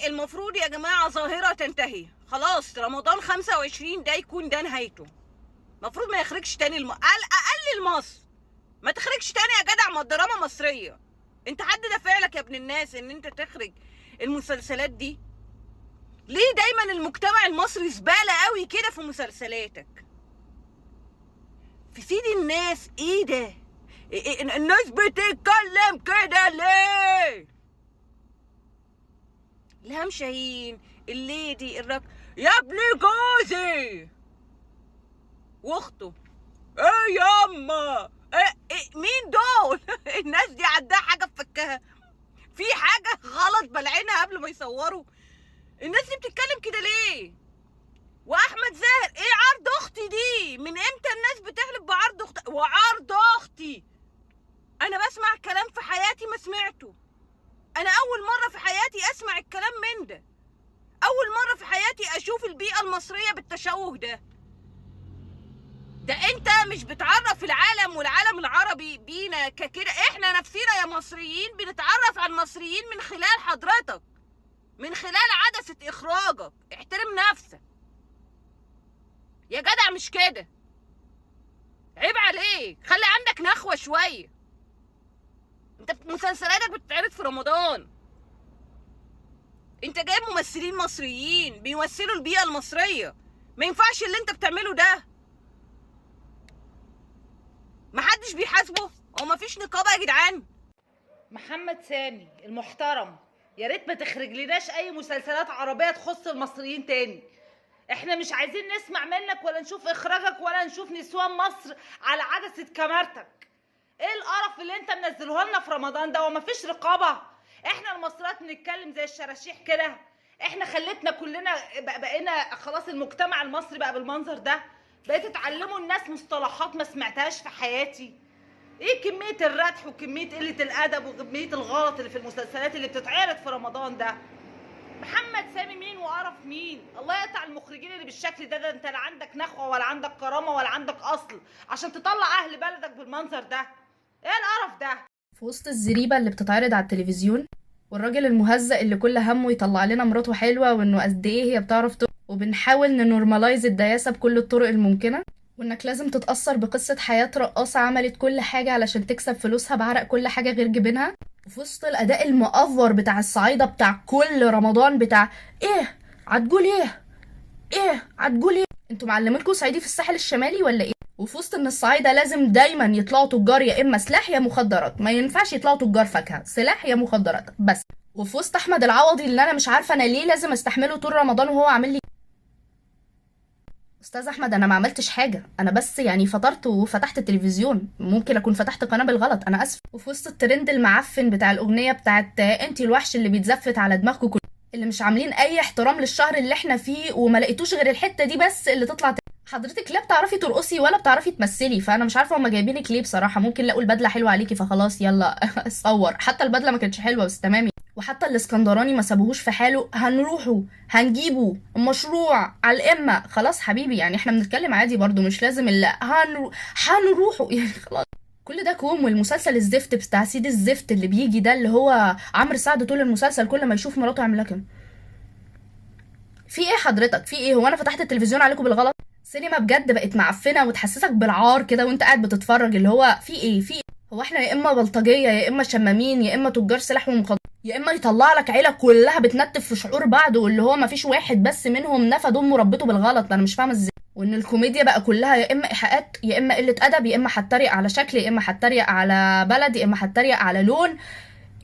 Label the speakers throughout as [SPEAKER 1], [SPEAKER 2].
[SPEAKER 1] المفروض يا جماعة ظاهرة تنتهي خلاص. رمضان 25 ده يكون ده نهايته. المفروض ما يخرجش تاني أقل مصر ما تخرجش تاني يا جدع. ما الدراما مصرية. انت حد دافع لك يا ابن الناس ان انت تخرج المسلسلات دي؟ ليه دايما المجتمع المصري زبالة قوي كده في مسلسلاتك؟ في سيد الناس ايه ده؟ الناس بتتكلم كده ليه؟ الهام شاهين، الليدي، يا ابني جوزي واخته. ايه ياما؟ مين دول؟ الناس دي عندها حاجه في فكها؟ في حاجه غلط بلعينها قبل ما يصوروا؟ الناس دي بتتكلم كده ليه؟ واحمد زاهر، ايه عرض اختي دي؟ من امتى الناس بتحلف بعرض اختي؟ وعرض اختي انا بسمع كلام في حياتي ما سمعته. انا اول مره في حياتي اسمع الكلام من ده. اول مره في حياتي اشوف البيئه المصريه بالتشوه ده. ده انت مش بتعرف العالم والعالم العربي بينا ككده. احنا نفسينا يا مصريين بنتعرف على المصريين من خلال حضرتك، من خلال عدسة اخراجك. احترم نفسك يا جدع. مش كده، عيب عليك. خلي عندك نخوة شوية. انت مسلسلاتك بتتعرض في رمضان. انت جايب ممثلين مصريين بيمثلوا البيئة المصرية. ما ينفعش اللي انت بتعمله ده. محدش بيحاسبه؟ هو مفيش نقابة يا جدعان؟
[SPEAKER 2] محمد سامي المحترم، يا ريت ما تخرج لناش اي مسلسلات عربيه تخص المصريين تاني. احنا مش عايزين نسمع منك ولا نشوف اخراجك ولا نشوف نسوان مصر على عدسه كاميرتك. ايه القرف اللي انت منزله لنا في رمضان ده؟ ومفيش رقابه؟ احنا المصريات بنتكلم زي الشراشيح كده. احنا خلتنا كلنا بقينا خلاص. المجتمع المصري بقى بالمنظر ده. بقيت تعلموا الناس مصطلحات ما سمعتهاش في حياتي. ايه كمية الردح وكمية قلة الأدب وكمية الغلط اللي في المسلسلات اللي بتتعرض في رمضان ده؟ محمد سامي مين وقرف مين؟ الله يقطع المخرجين اللي بالشكل ده. ده انت لا عندك نخوة ولا عندك كرامة ولا عندك أصل عشان تطلع أهل بلدك بالمنظر ده. ايه القرف ده؟
[SPEAKER 3] في وسط الزريبة اللي بتتعرض على التلفزيون، والراجل المهزأ اللي كل همه يطلع لنا مراته حلوة وانه قد ايه هي بتعرف وبنحاول ننورماليز الدياسة بكل الطرق الممكنة، وانك لازم تتأثر بقصة حياة رقاصة عملت كل حاجة علشان تكسب فلوسها بعرق كل حاجة غير جبينها. وفي وسط الأداء المؤفر بتاع الصعايدة بتاع كل رمضان بتاع ايه هتقول ايه هتقول ايه، انتوا معلمينكوا صعيدي في الساحل الشمالي ولا ايه؟ وفي وسط ان الصعايدة لازم دايما يطلعوا تجار يا اما سلاح يا مخدرات، ما ينفعش يطلعوا تجار فاكهة، سلاح يا مخدرات بس. وفي وسط احمد العوضي اللي انا مش عارفة انا ليه لازم استحمله طول رمضان وهو عامل لي. استاذ احمد انا ما عملتش حاجه، انا بس يعني فطرت وفتحت التلفزيون، ممكن اكون فتحت قناه بالغلط، انا اسف. وفي وسط الترند المعفن بتاع الاغنيه بتاعت انتي الوحش اللي بيتزفت على دماغكم كل اللي مش عاملين اي احترام للشهر اللي احنا فيه وما لقيتوش غير الحته دي بس اللي تطلع حضرتك لا بتعرفي ترقصي ولا بتعرفي تمثلي، فانا مش عارفه هما جايبينك ليه بصراحه. ممكن لقوا البدله حلوه عليكي فخلاص يلا اصور. حتى البدله ما كانتش حلوه بس تمام. وحتى الاسكندراني ما سابوهوش في حاله، هنروحوا هنجيبوا مشروع على الامه. خلاص حبيبي يعني احنا بنتكلم عادي برضو، مش لازم الا هنروحوا يعني خلاص. كل ده كوم. والمسلسل الزفت بتاع سيد الزفت اللي بيجي ده اللي هو عمرو سعد طول المسلسل كل ما يشوف مراته يعمل لها في ايه حضرتك؟ في ايه؟ هو انا فتحت التلفزيون عليكم بالغلط؟ سينما بجد بقت معفنه وتحسسك بالعار كده وانت قاعد بتتفرج، اللي هو في ايه؟ هو احنا يا اما بلطجيه يا اما شمامين يا اما تجار سلاح ومخدرات، يا اما يطلع لك عيله كلها بتنتف في شعور بعض واللي هو ما فيش واحد بس منهم نفد امه ربته بالغلط. انا مش فاهمه ازاي. وان الكوميديا بقى كلها يا اما ايحاءات يا اما قله ادب يا اما هتريق على شكل يا اما هتريق على بلد يا اما هتريق على لون.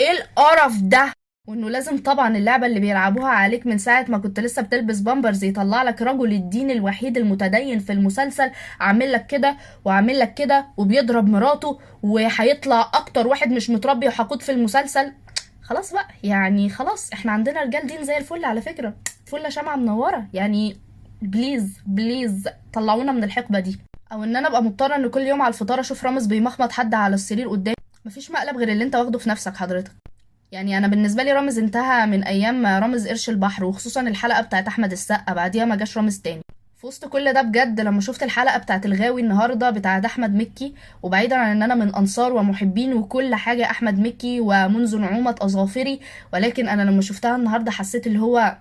[SPEAKER 3] ايه القرف ده؟ وانه لازم طبعا اللعبه اللي بيلعبوها عليك من ساعه ما كنت لسه بتلبس بامبرز يطلع لك رجل الدين الوحيد المتدين في المسلسل عامل لك كده وعامل لك كده وبيضرب مراته وهيطلع اكتر واحد مش متربي وحقود في المسلسل. خلاص بقى يعني خلاص احنا عندنا رجال دين زي الفل على فكره، فله شمعه منوره يعني. بليز طلعونا من الحقبه دي. او ان انا ابقى مضطره ان كل يوم على الفطار اشوف رامز بيمخمط حد على السرير قدامي. مفيش مقلب غير اللي انت واخده في نفسك حضرتك. يعني انا بالنسبه لي رامز انتهى من ايام رامز قرش البحر، وخصوصا الحلقه بتاعت احمد السقا بعديها ما جاش رامز تاني. في وسط كل ده بجد لما شفت الحلقة بتاعت الغاوي النهاردة بتاعت أحمد مكي، وبعيدا عن ان انا من انصار ومحبين وكل حاجة أحمد مكي ومنذ نعومة أظافري، ولكن انا لما شفتها النهاردة حسيت اللي هو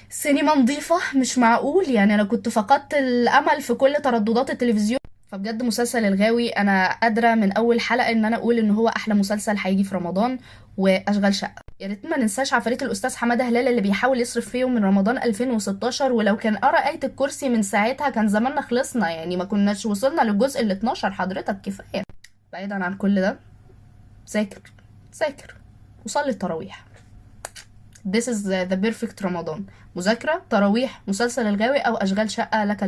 [SPEAKER 3] سينما نظيفة مش معقول. يعني انا كنت فقدت الامل في كل ترددات التلفزيون. فبجد مسلسل الغاوي انا قادرة من اول حلقة ان انا اقول ان هو احلى مسلسل هيجي في رمضان، واشغال شقة. يا ريت ما ننساش عفاريت الاستاذ حماده هلال اللي بيحاول يصرف فيهم من رمضان 2016، ولو كان قرا آية الكرسي من ساعتها كان زماننا خلصنا، يعني ما كناش وصلنا للجزء ال 12 حضرتك. كفاية. بعيدا عن كل ده، ذاكر وصلي التراويح. This is the perfect رمضان. مذاكرة، تراويح، مسلسل الغاوي او اشغال شقة لك